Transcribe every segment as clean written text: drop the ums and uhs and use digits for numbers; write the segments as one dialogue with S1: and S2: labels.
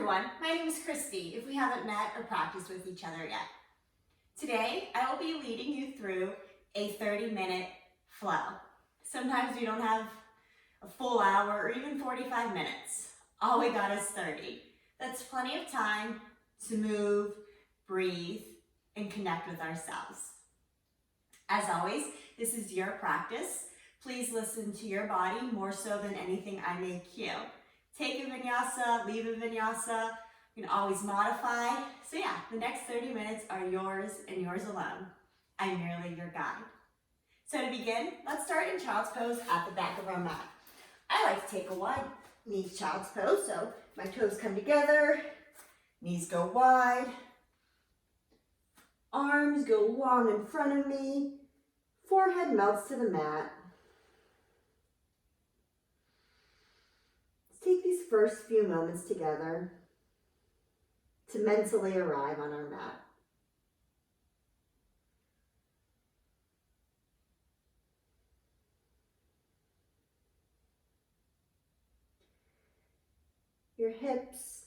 S1: everyone, my name is Christy, if we haven't met or practiced with each other yet. Today, I will be leading you through a 30-minute flow. Sometimes we don't have a full hour or even 45 minutes. All we got is 30. That's plenty of time to move, breathe, and connect with ourselves. As always, this is your practice. Please listen to your body more so than anything I may cue. Take a vinyasa, leave a vinyasa. You can always modify. So yeah, the next 30 minutes are yours and yours alone. I'm merely your guide. So to begin, let's start in child's pose at the back of our mat. I like to take a wide knee child's pose, so my toes come together, knees go wide, arms go long in front of me, forehead melts to the mat. Let's take these first few moments together to mentally arrive on our mat. Your hips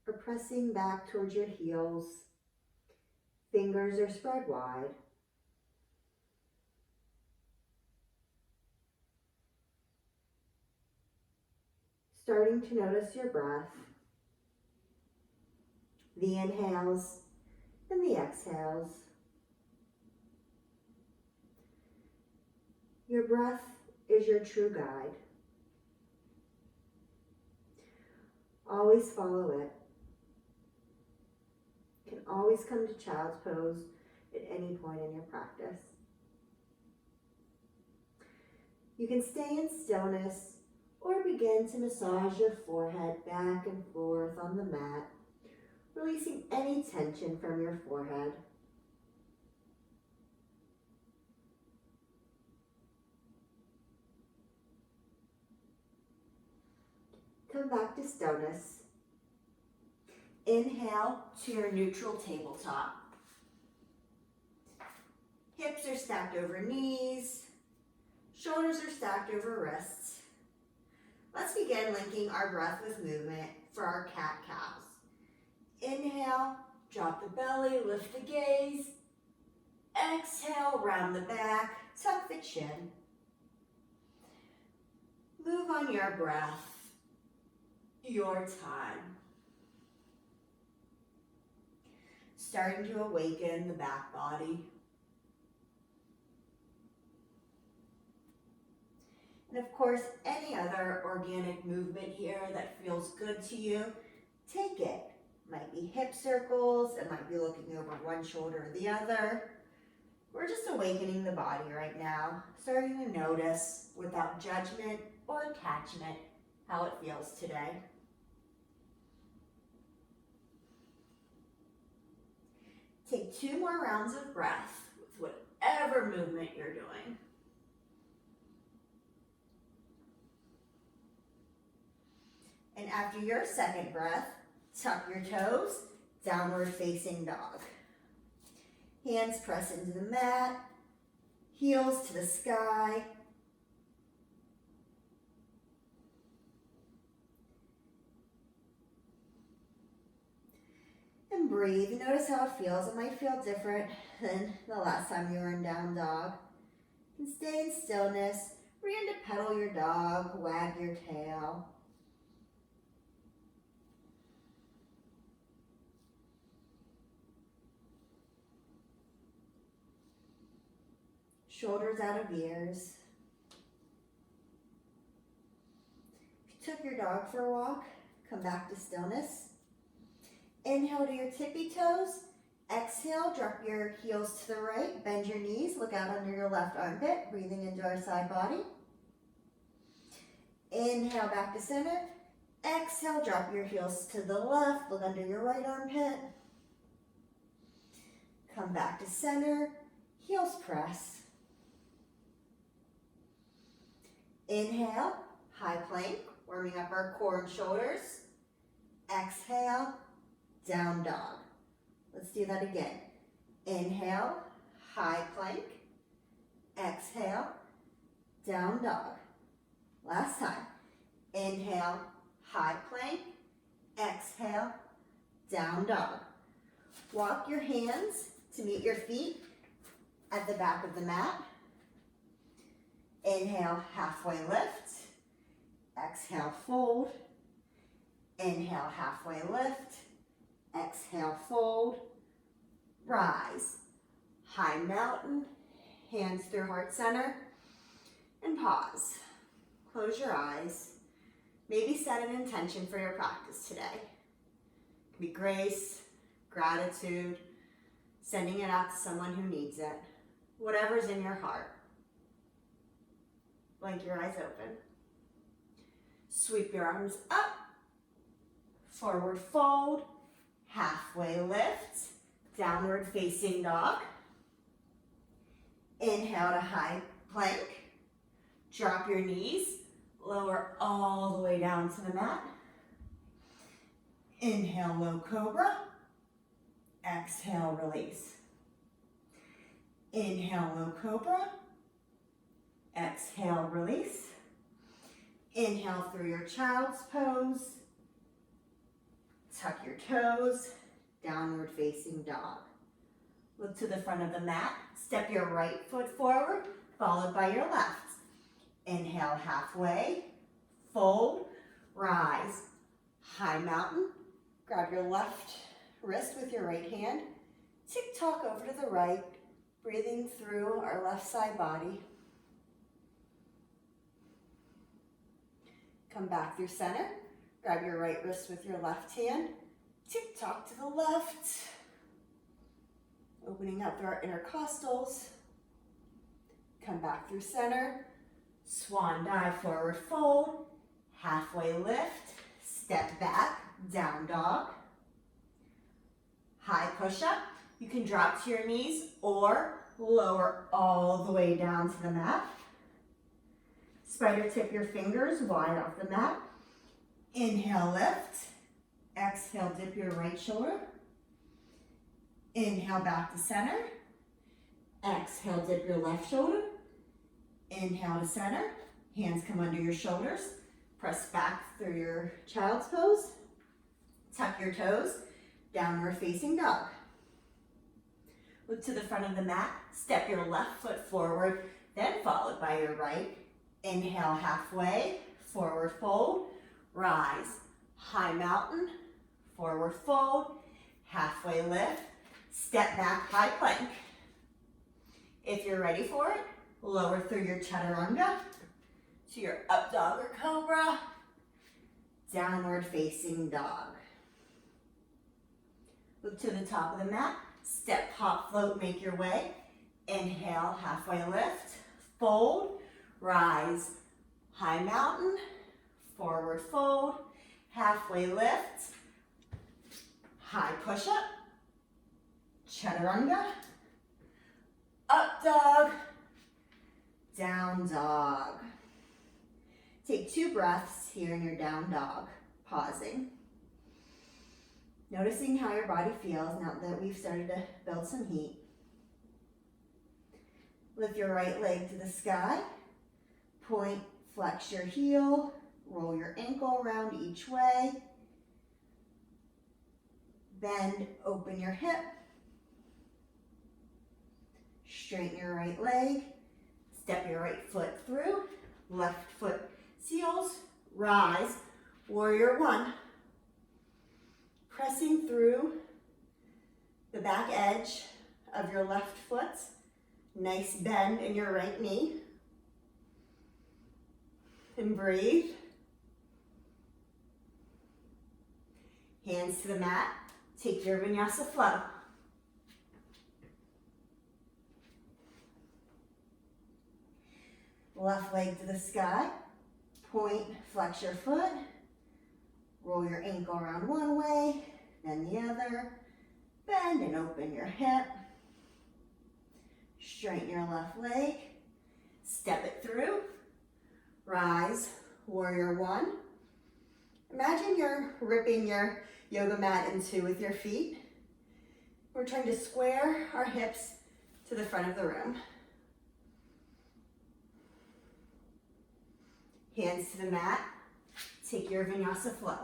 S1: are pressing back towards your heels. Fingers are spread wide. Starting to notice your breath, the inhales and the exhales. Your breath is your true guide. Always follow it. You can always come to child's pose at any point in your practice. You can stay in stillness or begin to massage your forehead back and forth on the mat, releasing any tension from your forehead. Come back to stillness. Inhale to your neutral tabletop. Hips are stacked over knees. Shoulders are stacked over wrists. Let's begin linking our breath with movement for our cat-cows. Inhale, drop the belly, lift the gaze. Exhale, round the back, tuck the chin. Move on your breath, your time. Starting to awaken the back body. And of course, any other organic movement here that feels good to you, take it. Might be hip circles, it might be looking over one shoulder or the other. We're just awakening the body right now, starting to notice without judgment or attachment how it feels today. Take 2 more rounds of breath with whatever movement you're doing. And after your second breath, tuck your toes, downward facing dog. Hands press into the mat, heels to the sky. And breathe. Notice how it feels. It might feel different than the last time you were in down dog. And stay in stillness. Begin to pedal your dog, wag your tail. Shoulders out of ears. If you took your dog for a walk, come back to stillness. Inhale to your tippy toes. Exhale, drop your heels to the right. Bend your knees, look out under your left armpit, breathing into our side body. Inhale back to center. Exhale, drop your heels to the left, look under your right armpit. Come back to center, heels press. Inhale, high plank, warming up our core and shoulders. Exhale, down dog. Let's do that again. Inhale, high plank. Exhale, down dog. Last time. Inhale, high plank. Exhale, down dog. Walk your hands to meet your feet at the back of the mat. Inhale, halfway lift. Exhale, fold. Inhale, halfway lift. Exhale, fold. Rise. High mountain, hands through heart center, and pause. Close your eyes. Maybe set an intention for your practice today. It can be grace, gratitude, sending it out to someone who needs it. Whatever's in your heart. Blink your eyes open. Sweep your arms up. Forward fold. Halfway lift. Downward facing dog. Inhale to high plank. Drop your knees. Lower all the way down to the mat. Inhale, low cobra. Exhale, release. Inhale, low cobra. Exhale, release. Inhale through your child's pose. Tuck your toes. Downward facing dog. Look to the front of the mat. Step your right foot forward, followed by your left. Inhale, halfway. Fold. Rise. High mountain. Grab your left wrist with your right hand. Tick-tock over to the right, breathing through our left side body. Come back through center. Grab your right wrist with your left hand. Tick-tock to the left. Opening up through our intercostals. Come back through center. Swan dive, forward fold. Halfway lift. Step back, down dog. High push-up. You can drop to your knees or lower all the way down to the mat. Spider tip your fingers wide off the mat. Inhale, lift. Exhale, dip your right shoulder. Inhale, back to center. Exhale, dip your left shoulder. Inhale to center. Hands come under your shoulders. Press back through your child's pose. Tuck your toes. Downward facing dog. Look to the front of the mat. Step your left foot forward, then followed by your right. Inhale, halfway. Forward fold. Rise. High mountain. Forward fold. Halfway lift. Step back, high plank. If you're ready for it, lower through your chaturanga to your up dog or cobra. Downward facing dog. Look to the top of the mat. Step, hop, float, make your way. Inhale, halfway lift. Fold, rise, high mountain, forward fold, halfway lift, high push-up, chaturanga, up dog, down dog. Take 2 breaths here in your down dog, pausing. Noticing how your body feels now that we've started to build some heat. Lift your right leg to the sky. Point, flex your heel. Roll your ankle around each way. Bend, open your hip. Straighten your right leg. Step your right foot through. Left foot seals. Rise. Warrior 1. Pressing through the back edge of your left foot. Nice bend in your right knee. And breathe. Hands to the mat. Take your vinyasa flow. Left leg to the sky. Point, flex your foot. Roll your ankle around one way, then the other. Bend and open your hip. Straighten your left leg. Step it through. Rise, warrior 1. Imagine you're ripping your yoga mat in 2 with your feet. We're trying to square our hips to the front of the room. Hands to the mat. Take your vinyasa flow.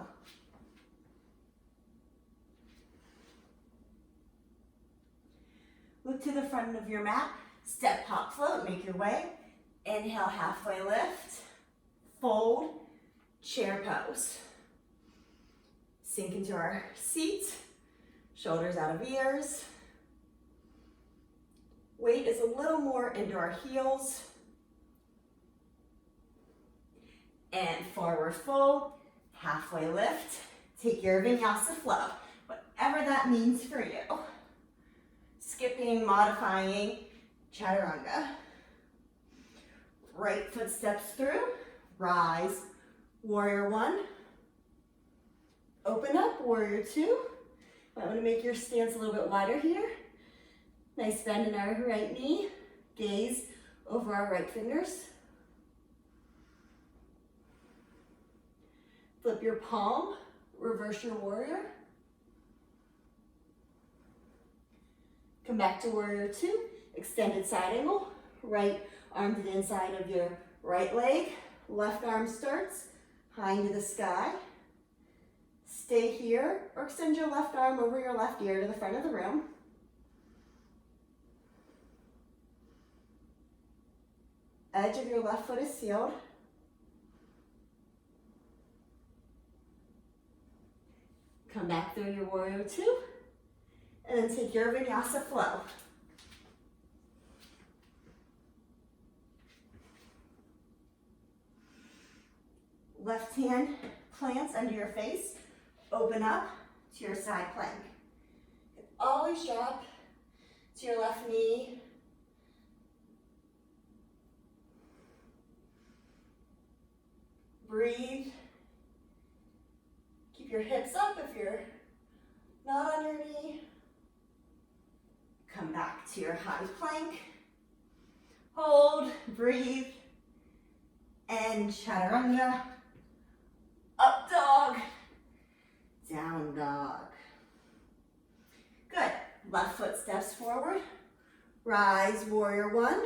S1: Look to the front of your mat, step, hop, float, make your way. Inhale, halfway lift, fold, chair pose. Sink into our seat, shoulders out of ears. Weight is a little more into our heels. And forward fold, halfway lift. Take your vinyasa flow, whatever that means for you. Skipping, modifying, chaturanga. Right foot steps through, rise, warrior one. Open up, warrior two. Might want to make your stance a little bit wider here. Nice bend in our right knee. Gaze over our right fingers. Flip your palm, reverse your warrior. Come back to warrior two, extended side angle. Right arm to the inside of your right leg. Left arm starts high into the sky. Stay here or extend your left arm over your left ear to the front of the room. Edge of your left foot is sealed. Come back through your warrior two, and then take your vinyasa flow. Left hand plants under your face, open up to your side plank. Always drop to your left knee. Breathe. Keep your hips up if you're not on your knee. Come back to your high plank. Hold, breathe, and chaturanga. Up dog, down dog. Good. Left foot steps forward. Rise, warrior one.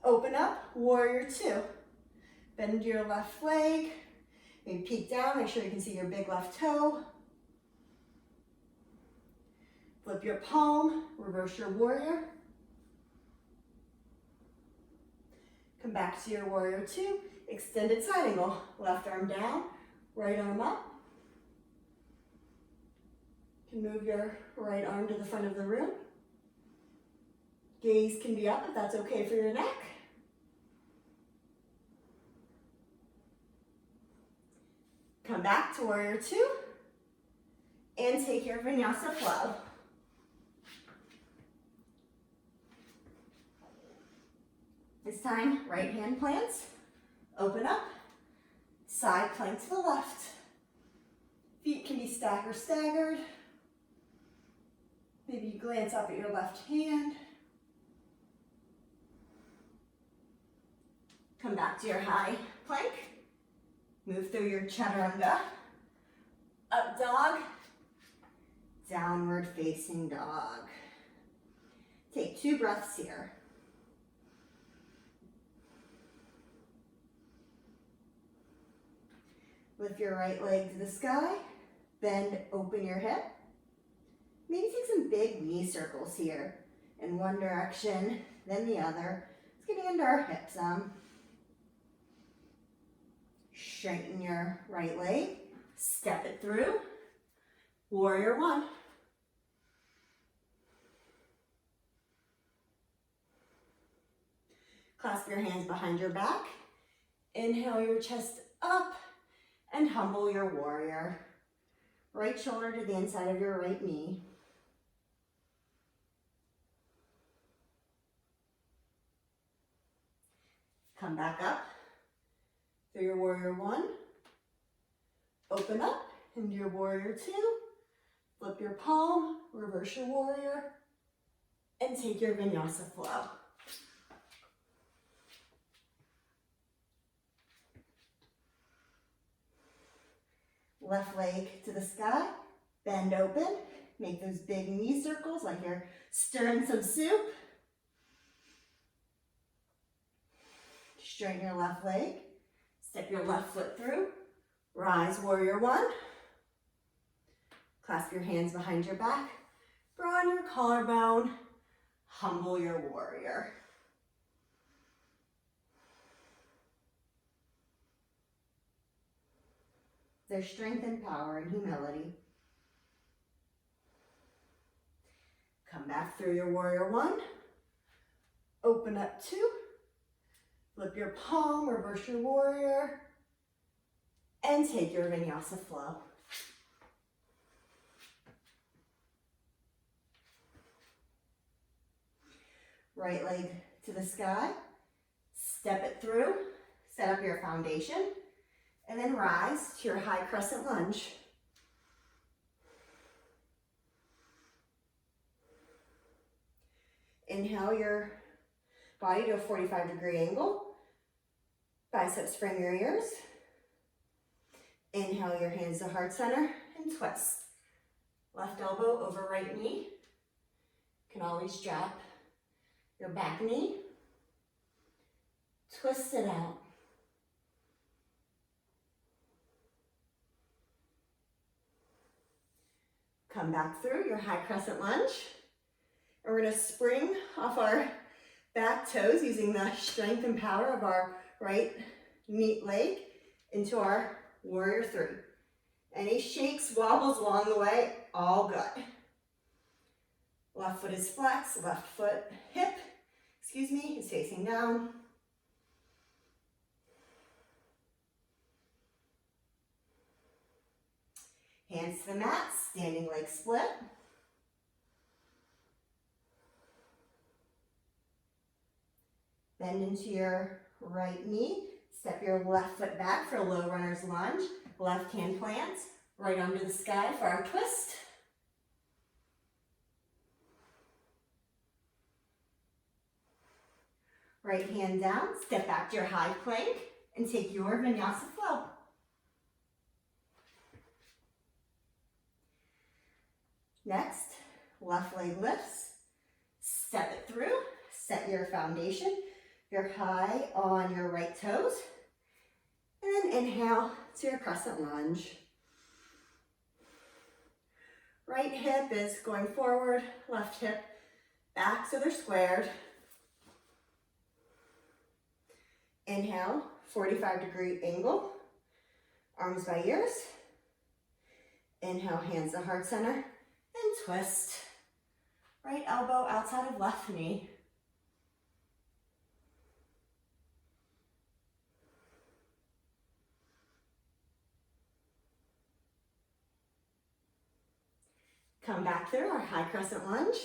S1: Open up, warrior two. Bend your left leg. Maybe peek down, make sure you can see your big left toe. Flip your palm, reverse your warrior. Come back to your warrior two, extended side angle. Left arm down, right arm up. You can move your right arm to the front of the room. Gaze can be up if that's okay for your neck. Come back to warrior two and take your vinyasa flow. This time, right hand plants, open up, side plank to the left. Feet can be stacked or staggered. Maybe you glance up at your left hand. Come back to your high plank. Move through your chaturanga. Up dog, downward facing dog. Take 2 breaths here. Lift your right leg to the sky, bend, open your hip. Maybe take some big knee circles here in one direction, then the other. It's getting into our hips some. Straighten your right leg, step it through. Warrior one. Clasp your hands behind your back. Inhale your chest up and humble your warrior. Right shoulder to the inside of your right knee. Come back up through your warrior one. Open up into your warrior two. Flip your palm, reverse your warrior, and take your vinyasa flow. Left leg to the sky, bend open, make those big knee circles like you're stirring some soup. Straighten your left leg, step your left foot through, rise, warrior one. Clasp your hands behind your back, draw on your collarbone, Humble your warrior. There's strength and power in humility. Come back through your warrior one. Open up two. Flip your palm, reverse your warrior, and take your vinyasa flow. Right leg to the sky. Step it through. Set up your foundation. And then rise to your high crescent lunge. Inhale your body to a 45-degree angle. Biceps frame your ears. Inhale your hands to heart center and twist. Left elbow over right knee. You can always drop your back knee. Twist it out. Come back through your high crescent lunge. And we're gonna spring off our back toes using the strength and power of our right leg into our warrior three. Any shakes, wobbles along the way, all good. Left foot is flexed, left foot, hip, is facing down. Hands to the mat, standing leg split. Bend into your right knee. Step your left foot back for a low runner's lunge. Left hand plants, right arm to the sky for our twist. Right hand down, step back to your high plank and take your vinyasa flow. Next, left leg lifts, step it through, set your foundation. You're high on your right toes. And then inhale to your crescent lunge. Right hip is going forward, left hip back so they're squared. Inhale, 45-degree angle, arms by ears. Inhale, hands to heart center, and twist. Right elbow outside of left knee. Come back through our high crescent lunge,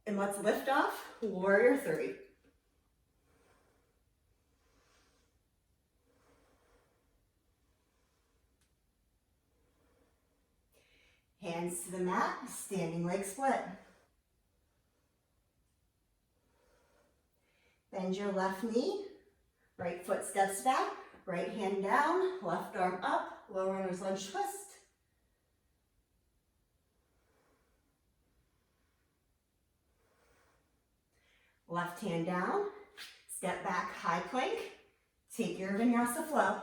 S1: and let's lift off warrior three. Hands to the mat, standing leg split. Bend your left knee, right foot steps back, right hand down, left arm up, low runner's lunge twist. Left hand down, step back, high plank, take your vinyasa flow.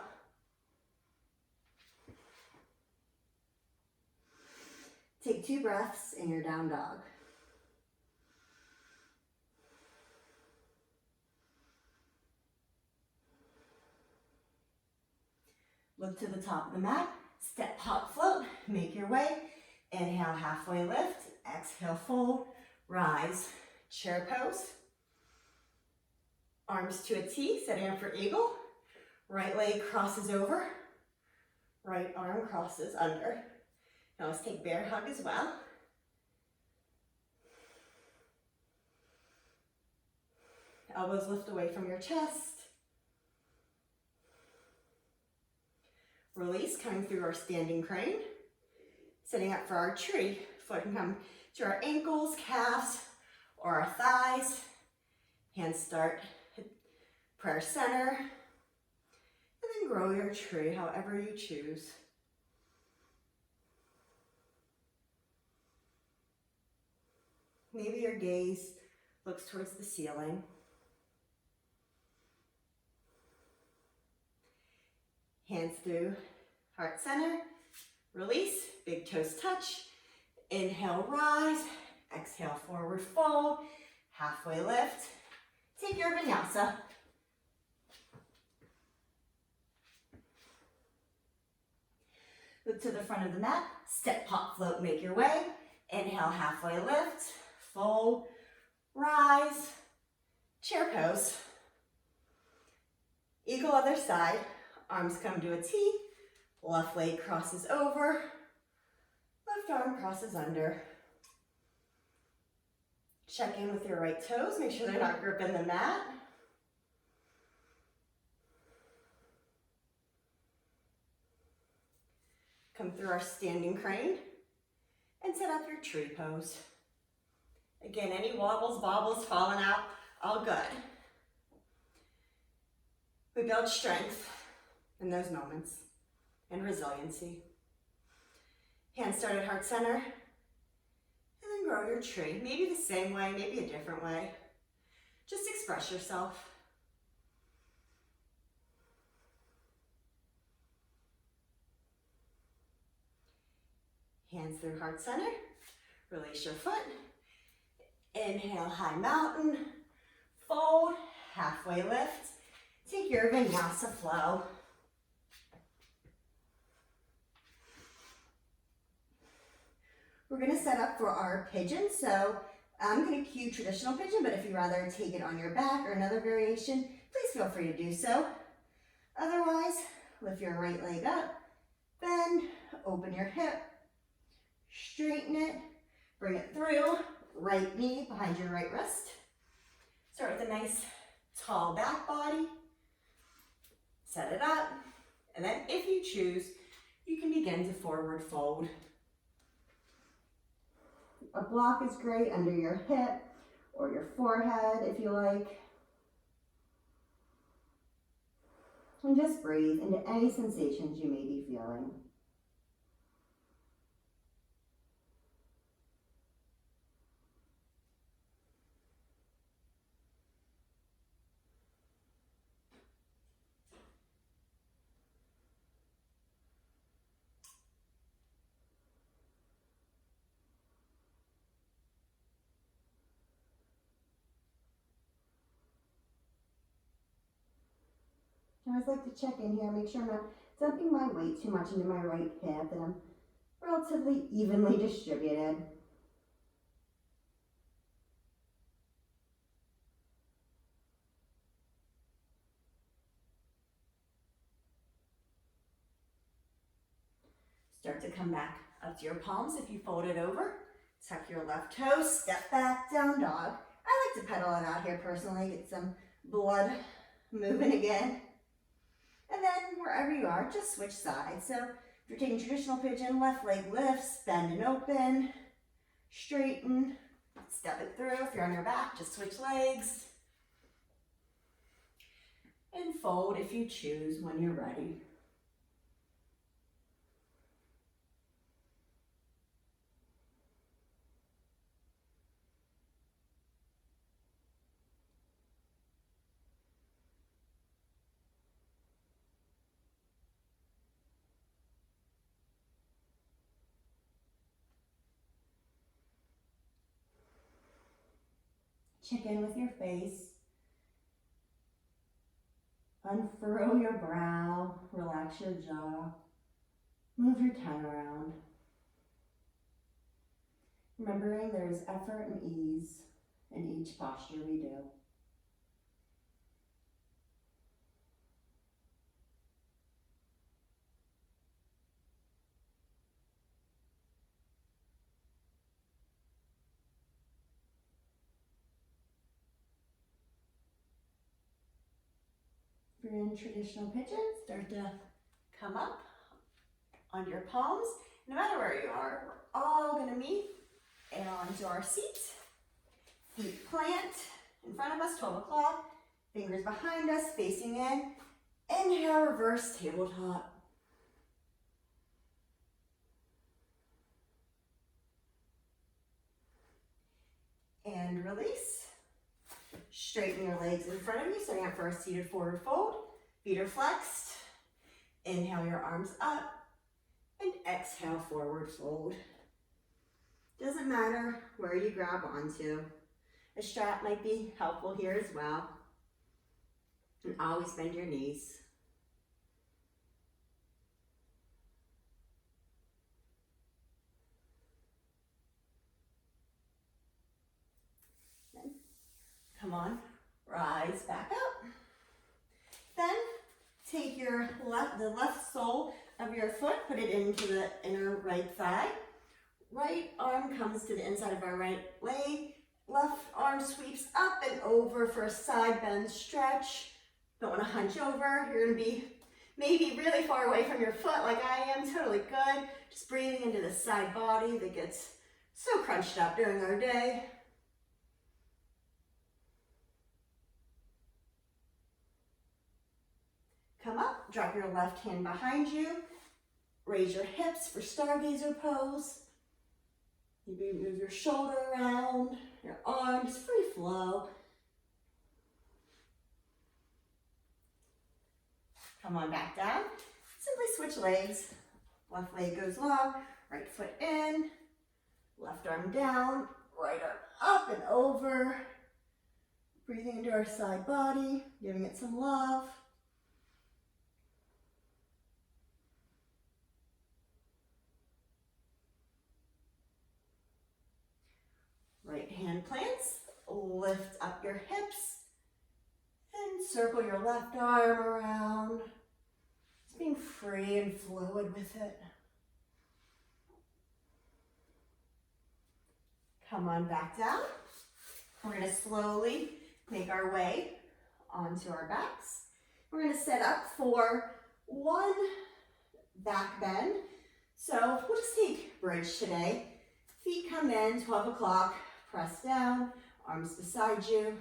S1: Take 2 breaths in your down dog. Look to the top of the mat, step, hop, float, make your way. Inhale, halfway lift, exhale, fold, rise, chair pose. Arms to a T, setting up for eagle. Right leg crosses over, right arm crosses under. Now let's take bear hug as well. Elbows lift away from your chest. Release, coming through our standing crane. Setting up for our tree. Foot can come to our ankles, calves, or our thighs. Hands start prayer center. And then grow your tree however you choose. Maybe your gaze looks towards the ceiling. Hands through heart center. Release, big toes touch. Inhale, rise. Exhale, forward fold. halfway lift, take your vinyasa. Look to the front of the mat, step, hop, float, make your way. Inhale, halfway lift, fold, rise, chair pose. Eagle other side, arms come to a T, left leg crosses over, left arm crosses under. Check in with your right toes, make sure they're not gripping the mat. Come through our standing crane and set up your tree pose. Again, any wobbles, bobbles, falling out, all good. We build strength in those moments and resiliency. Hands start at heart center, and then grow your tree. Maybe the same way, maybe a different way. Just express yourself. Hands through heart center, release your foot. Inhale, high mountain, fold, halfway lift. Take your vinyasa flow. We're gonna set up for our pigeon. So I'm gonna cue traditional pigeon, but if you'd rather take it on your back or another variation, please feel free to do so. Otherwise, lift your right leg up, bend, open your hip, straighten it, bring it through, right knee behind your right wrist. Start with a nice tall back body. Set it up, and then if you choose, you can begin to forward fold. A block is great under your hip or your forehead if you like. And just breathe into any sensations you may be feeling. I always like to check in here, make sure I'm not dumping my weight too much into my right hip and I'm relatively evenly distributed. Start to come back up to your palms if you fold it over. Tuck your left toe, step back, down dog. I like to pedal it out here personally, get some blood moving again. And then wherever you are, just switch sides. So if you're taking traditional pigeon, left leg lifts, bend and open, straighten, step it through. If you're on your back, just switch legs. And fold if you choose when you're ready. Check in with your face. Unfurl your brow, relax your jaw, move your tongue around. Remembering there is effort and ease in each posture we do. If you're in traditional pigeon, start to come up on your palms. No matter where you are, we're all going to meet onto our seat. Feet plant in front of us, 12 o'clock. Fingers behind us, facing in. Inhale, reverse tabletop. And release. Straighten your legs in front of you, setting up for a seated forward fold. Feet are flexed. Inhale your arms up. And exhale, forward fold. Doesn't matter where you grab onto. A strap might be helpful here as well. And always bend your knees. Then, come on, rise back up. Then take the left sole of your foot, put it into the inner right thigh. Right arm comes to the inside of our right leg. Left arm sweeps up and over for a side bend stretch. Don't want to hunch over. You're going to be maybe really far away from your foot like I am. Totally good. Just breathing into the side body that gets so crunched up during our day. Come up, drop your left hand behind you. Raise your hips for stargazer pose. Maybe move your shoulder around, your arms, free flow. Come on back down. Simply switch legs. Left leg goes long, right foot in, left arm down, right arm up and over. Breathing into our side body, giving it some love. Right hand plants, lift up your hips and circle your left arm around. Just being free and fluid with it. Come on back down. We're going to slowly make our way onto our backs. We're going to set up for one back bend. So we'll just take bridge today. Feet come in, 12 o'clock, press down, arms beside you.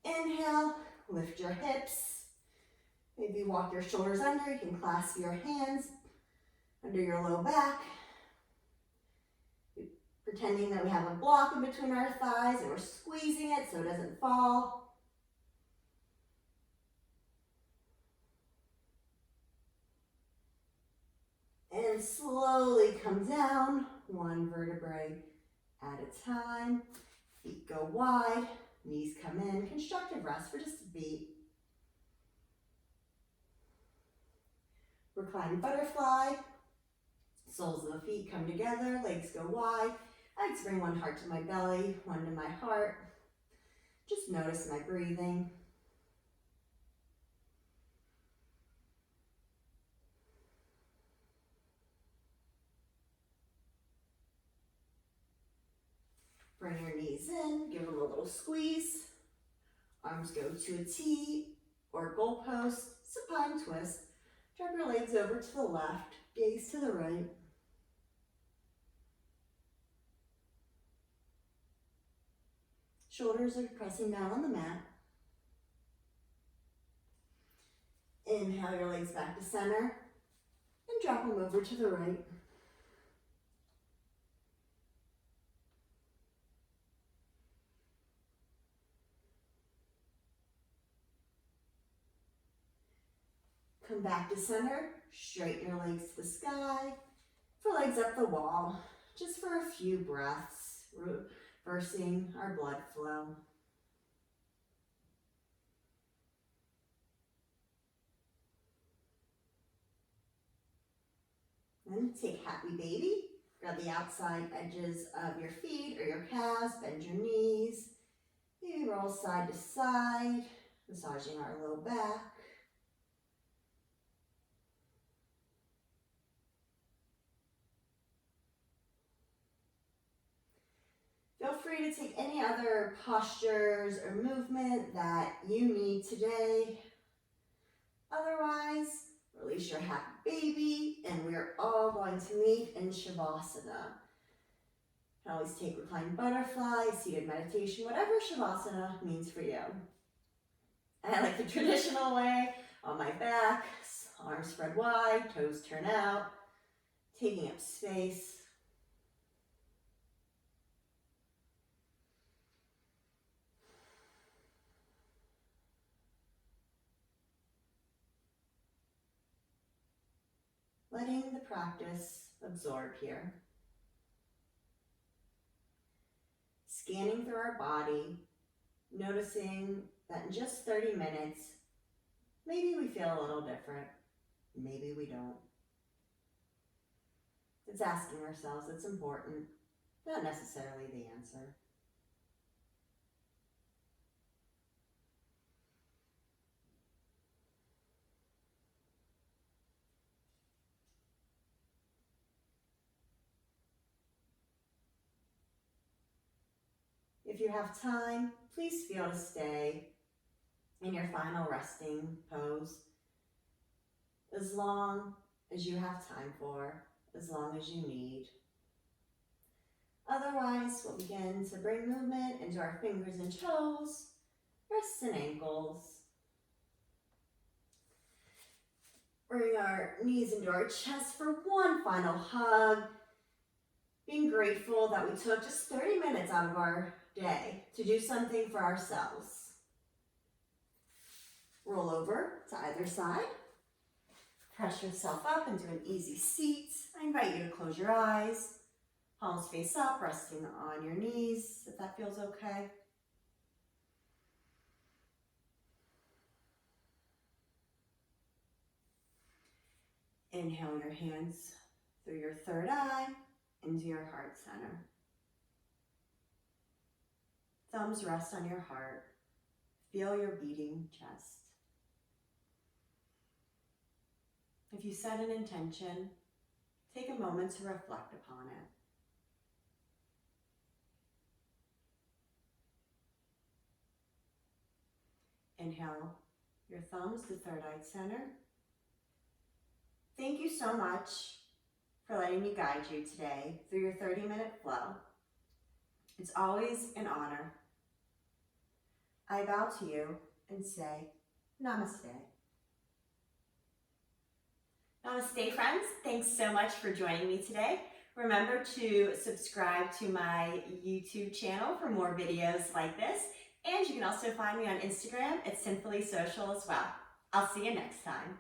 S1: Inhale, lift your hips. Maybe walk your shoulders under. You can clasp your hands under your low back. Pretending that we have a block in between our thighs and we're squeezing it so it doesn't fall. And slowly come down, one vertebrae at a time. Feet go wide, knees come in. Constructive rest for just a beat. Reclined butterfly. Soles of the feet come together, legs go wide. I like to bring one heart to my belly, one to my heart. Just notice my breathing. Bring your knees in, give them a little squeeze. Arms go to a T or goalpost, supine twist. Drop your legs over to the left, gaze to the right. Shoulders are pressing down on the mat. Inhale your legs back to center and drop them over to the right. Come back to center, straighten your legs to the sky, for legs up the wall, just for a few breaths, reversing our blood flow. Then take happy baby. Grab the outside edges of your feet or your calves, bend your knees. Maybe roll side to side, massaging our low back. Feel free to take any other postures or movement that you need today. Otherwise, release your happy baby, and we're all going to meet in Shavasana. You can always take reclined butterfly, seated meditation, whatever Shavasana means for you. I like the traditional way, on my back, arms spread wide, toes turn out, taking up space. Letting the practice absorb here. scanning through our body, noticing that in just 30 minutes, maybe we feel a little different, maybe we don't. It's asking ourselves, it's important, not necessarily the answer. If you have time, please feel to stay in your final resting pose as long as you have time for, as long as you need. Otherwise, we'll begin to bring movement into our fingers and toes, wrists and ankles. Bring our knees into our chest for one final hug. Being grateful that we took just 30 minutes out of our day to do something for ourselves. Roll over to either side. Press yourself up into an easy seat. I invite you to close your eyes. Palms face up, resting on your knees, if that feels okay. Inhale your hands through your third eye into your heart center. Thumbs rest on your heart. Feel your beating chest. If you set an intention, take a moment to reflect upon it. Inhale your thumbs to third eye center. Thank you so much for letting me guide you today through your 30-minute flow. It's always an honor. I bow to you and say, Namaste. Namaste, friends. Thanks so much for joining me today. Remember to subscribe to my YouTube channel for more videos like this. And you can also find me on Instagram at Sinfully Social as well. I'll see you next time.